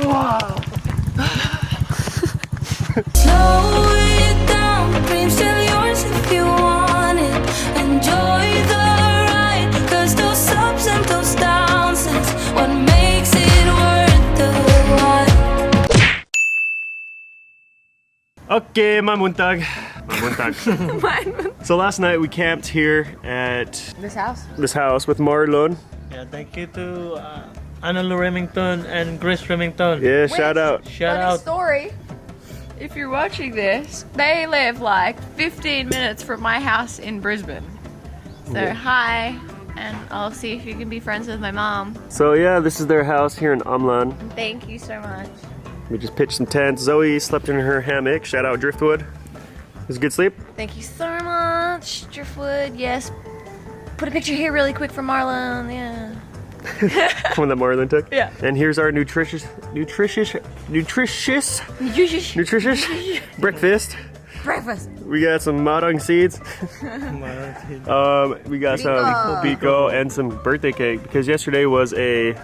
Wow. Slow it down, dreams still yours if you want it. Enjoy the ride, cause those ups and those downs is what makes it worth the while. Okay, mamuntag. So last night we camped here at this house with Marlon. Yeah, thank you to Anna Remington and Grace Remington. Yeah, shout out. Shout out. Story. If you're watching this, they live like 15 minutes from my house in Brisbane. So hi, and I'll see if you can be friends with my mom. So yeah, this is their house here in Amlan. Thank you so much. We just pitched some tents. Zoe slept in her hammock. Shout out Driftwood. It was a good sleep. Thank you so much, Driftwood. Yes. Put a picture here really quick for Marlon. Yeah. One that Marlon took. Yeah. And here's our nutritious breakfast. Breakfast. We got some madang seeds. We got some biko and some birthday cake because yesterday was a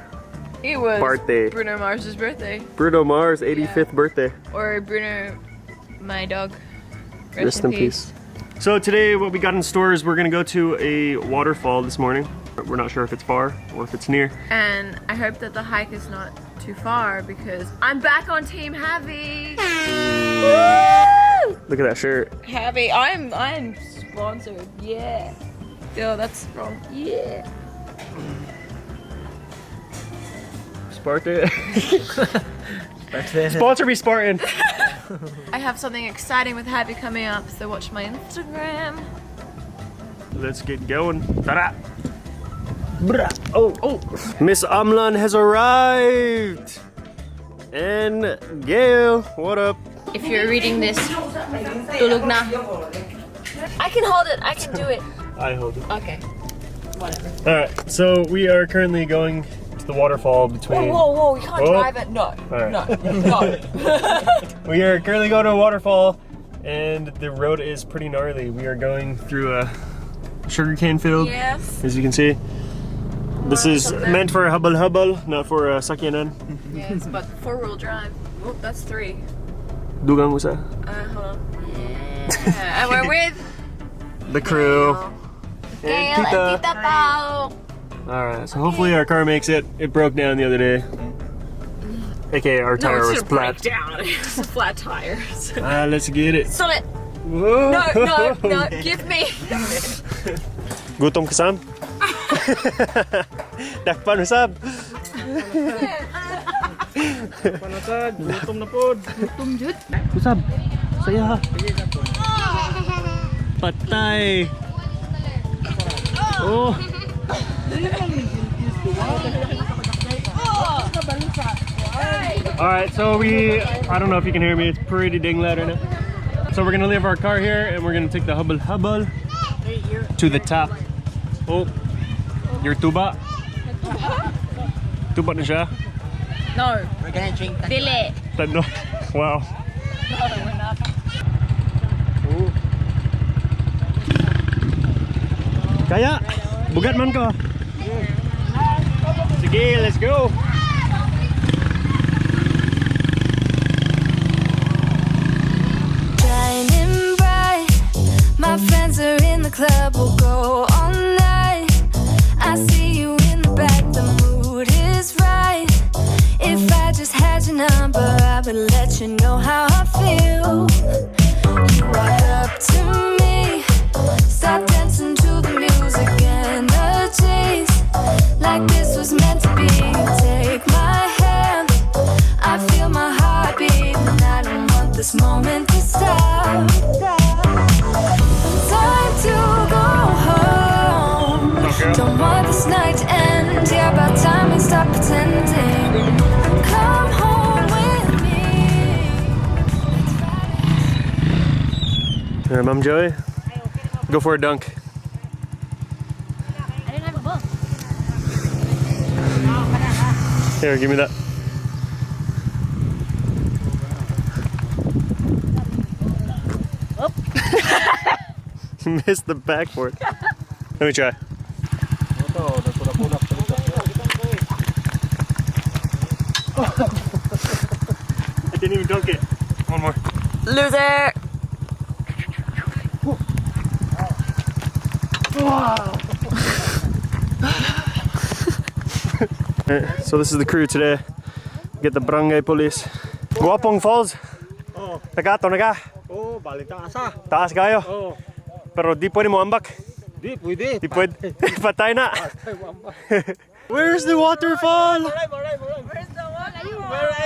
It was birthday. Bruno Mars's birthday. Bruno Mars' 85th birthday. Or Bruno, my dog. Rest in peace. So today what we got in store is we're gonna go to a waterfall this morning. We're not sure if it's far or if it's near. And I hope that the hike is not too far because I'm back on Team Heavy. Woo! Look at that shirt. Heavy, I'm sponsored. Yeah. Yo, that's wrong. Yeah. Spartan. Sponsor me, Spartan. I have something exciting with Heavy coming up, so watch my Instagram. Let's get going. Ta-da. Oh, Miss Amlan has arrived. And Gail, what up? If you're reading this, tulog na. I can hold it. I can do it. I hold it. Okay. Whatever. All right, so we are currently going to the waterfall between. Whoa! You can't drive it. No. All right. No. We are currently going to a waterfall, and the road is pretty gnarly. We are going through a sugarcane field. Yes. As you can see. This is meant for hubble, not for sakyanan. Yes, but 4-wheel drive. Oh, that's 3. Dugang usa. Hold on. Yeah. And we're with The crew. Gail and Tita Pao. Alright, so hopefully our car makes it. It broke down the other day. AKA our tire was flat. Down. It's a flat tire. Let's get it. Stop it. Whoa. No, give me. Gutom ka Sam? Dakpan usab. Panasad, gutom na pod. Gutom jud. Usab. Saya ha. Patay. Oh. Alright, so I don't know if you can hear me, it's pretty dang loud right now. So we're gonna leave our car here and we're gonna take the hubble to the top. Oh, your tuba. Tuba na siya? No. We're gonna drink Dili. Tando. Wow. No, we're not. Oh. Kaya, bugat man ko. Sige, let's go. Shining bright, my friends are in the club, we'll go all night. I see you in the back, the mood is right. If I just had your number, I would let you know how I feel. You walk up to me, start dancing to the music and the chase. Like this was meant to be. Take my hand, I feel my heart beat, and I don't want this moment to stop. Time to go home. Don't want this night to end. Yeah, about time we stop pretending. Come home with me. Ma'am Joy, go for a dunk. I didn't have a book. Here, give me that. Missed the backboard. Let me try. Didn't even dunk it. One more. Loser! Wow. So this is the crew today. Get the barangay police. Guwapong Falls. Oh. Nagato na ka. Oh, balik taas ah. Taas kayo. Oh. Pero di pwede mo ambak. Di pwede. Di pwede. Patay na. Where's the waterfall? Where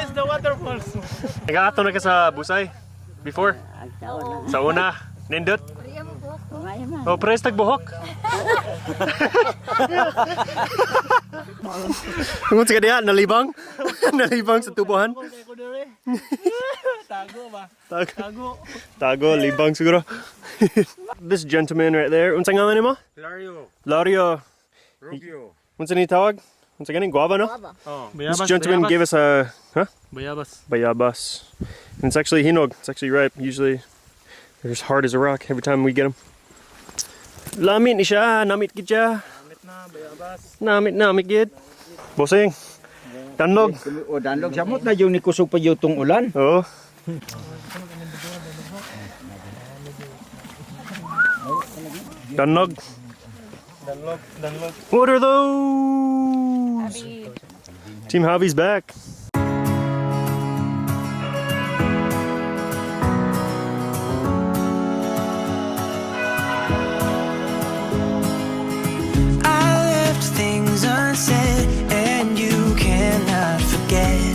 is the waterfalls? Nagato na ka sa Busay? Before? Sa una? Nindot? Oh, press tagbuhok. Kung sa kanya, nalibang? Nalibang sa tubuhan? Tago ba? Tago. Tago, libang siguro. This gentleman right there, unsa nga man mo? Lario. Lario. Rubio. Unsa ni tawag? Unsa gani guava no? Oh. This gentleman gave us a Bayabas. bayabas. And it's actually hinog. It's actually ripe. Usually they're as hard as a rock every time we get them. Lamit ni siya, namit gid siya. Namit na, bayabas. Namit gid. Bossing. Tanlog. O danlog samot na yung nikusog pa yung tong ulan. Oh. Tanlog. Danlog. What are those? Team Javi's back. I left things unsaid, and you cannot forget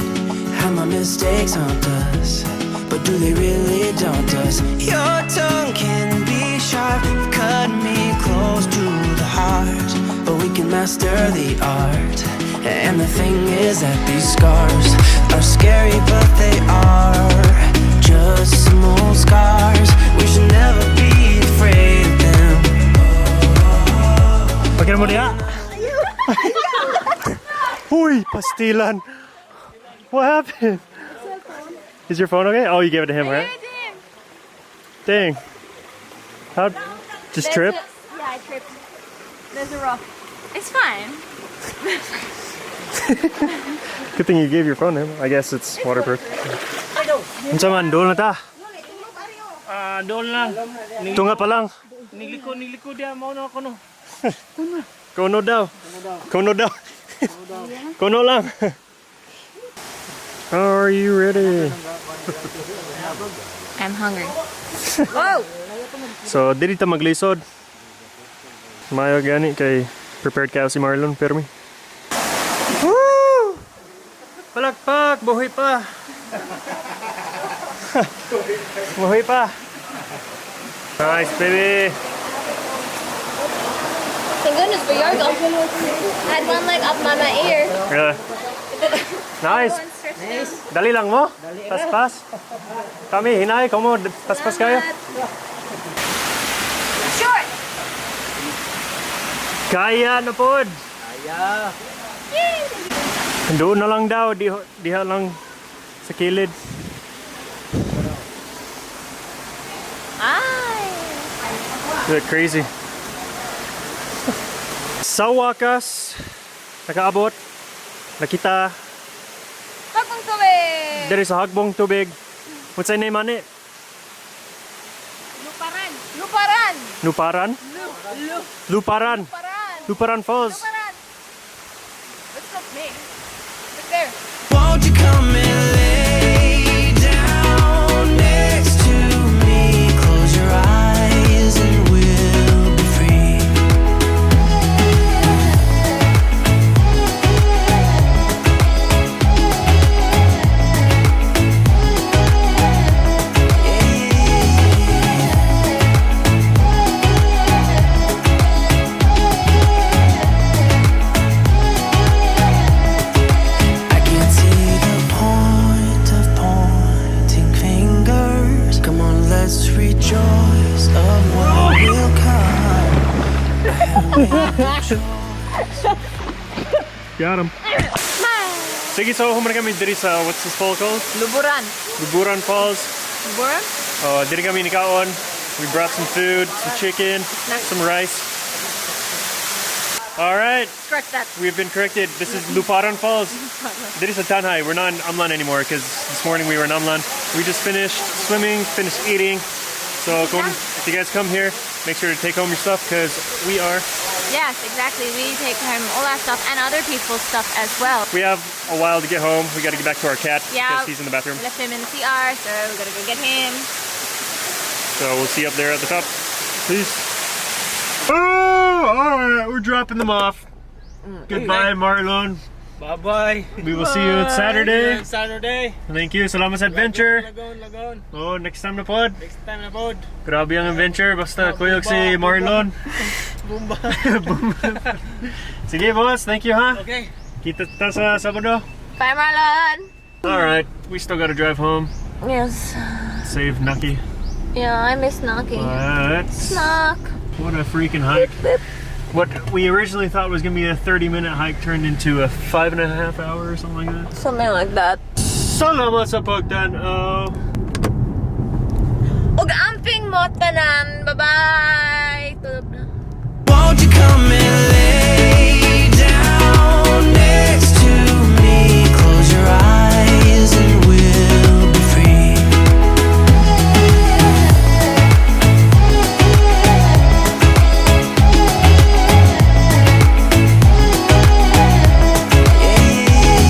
how my mistakes haunt us. But do they really daunt us? Your tongue can be sharp, cut me close to the heart. But we can master the art. And the thing is that these scars are scary, but they are just some old scars. We should never be afraid of them. Pagkira mo diya? Uy, pastilan. What happened? Is your phone okay? Oh, you gave it to him, right? Dang. How? Just trip? Yeah, I tripped. There's a rock. It's fine. Good thing you gave your phone to him. I guess it's waterproof. Unsa man, doon na ta. Ah, doon lang. Tunga pa lang. Niliko dia mau na ako no. Kono daw. Kono daw. Kono lang. Are you ready? I'm hungry. So, dili ta maglisod. Mayo gani kay prepared kayo si Marlon, Permi. Woo! Palakpak, buhay pa. Buhay pa. Nice, baby. Thank goodness for your goal. I had one leg up by my ear. Yeah. Nice. Dali lang mo. Paspas. Kami, hinay. Kamo, paspas kayo. Short! Kaya na pod. Kaya. Doon na lang daw. Diha lang sa kilid. Ay! Is that crazy? Sa wakas, nakaabot. Nakita. Hagbong tubig! There is a hagbong tubig. What's the name on it? Luparan! Luparan! Luparan? Luparan. Luparan! Luburan Falls. Luparan! That's not me. Look there. Won't you come and lay down next to me? Close your eyes and we'll be free. I can't see the point of pointing fingers. Come on, let's rejoice of what will come. I have made a choice. Got him. Sige, so human kami diri sa, what's this fall called? Luburan. Luburan Falls. Luburan? Diri kami nikaon. We brought some food, some chicken, some rice. All right, Scratch that. we've been corrected. This is Luparan Falls. This is Tanjay. We're not in Amlan anymore because this morning we were in Amlan. We just finished swimming, finished eating. So if you guys come here, make sure to take home your stuff because we are. Yes, exactly. We take home all our stuff and other people's stuff as well. We have a while to get home. We got to get back to our cat Yeah. because he's in the bathroom. We left him in the CR, so we gotta go get him. So we'll see you up there at the top. Peace. Oh, alright, we're dropping them off. Goodbye, Marlon. Bye-bye. We will see you on Saturday. Saturday. Thank you. Salamat sa adventure. Lagon. Oh, next time na pod. Next time na pod. Grabe ang adventure. Basta kuyog si Marlon. Bumba. Sige, boss. Thank you, ha? Okay. Kita ta sa Sabado. Bye, Marlon. Alright, we still gotta drive home. Yes. Save Nucky. Yeah, I miss Naki. Knock. What a freaking hike. What we originally thought was gonna be a 30-minute hike turned into a 5.5 hour or something like that. Something like that. Salamat sa pagtanaw. Ug amping mo tanan. Bye-bye. Tulog na. Won't you come